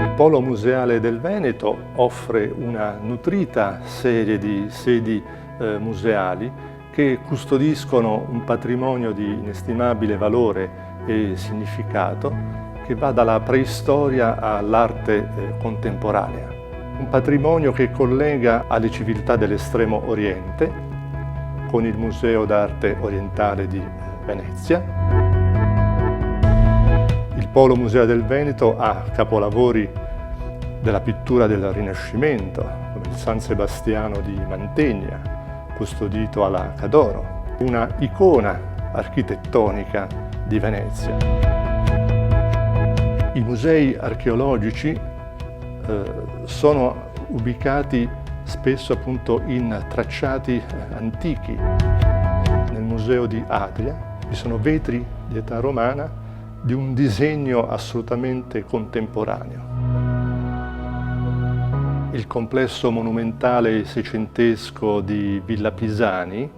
Il Polo Museale del Veneto offre una nutrita serie di sedi museali che custodiscono un patrimonio di inestimabile valore e significato che va dalla preistoria all'arte contemporanea. Un patrimonio che collega alle civiltà dell'Estremo Oriente con il Museo d'Arte Orientale di Venezia. Il Polo Museale del Veneto ha capolavori della pittura del Rinascimento, come il San Sebastiano di Mantegna, custodito alla Cadoro, una icona architettonica di Venezia. I musei archeologici sono ubicati spesso appunto in tracciati antichi. Nel Museo di Adria vi sono vetri di età romana di un disegno assolutamente contemporaneo. Il complesso monumentale seicentesco di Villa Pisani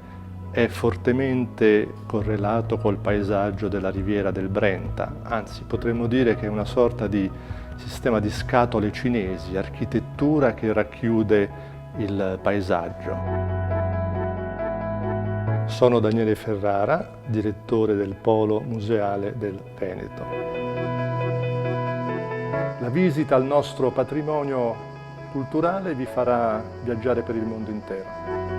è fortemente correlato col paesaggio della riviera del Brenta, anzi potremmo dire che è una sorta di sistema di scatole cinesi, architettura che racchiude il paesaggio. Sono Daniele Ferrara, direttore del Polo Museale del Veneto. La visita al nostro patrimonio culturale vi farà viaggiare per il mondo intero.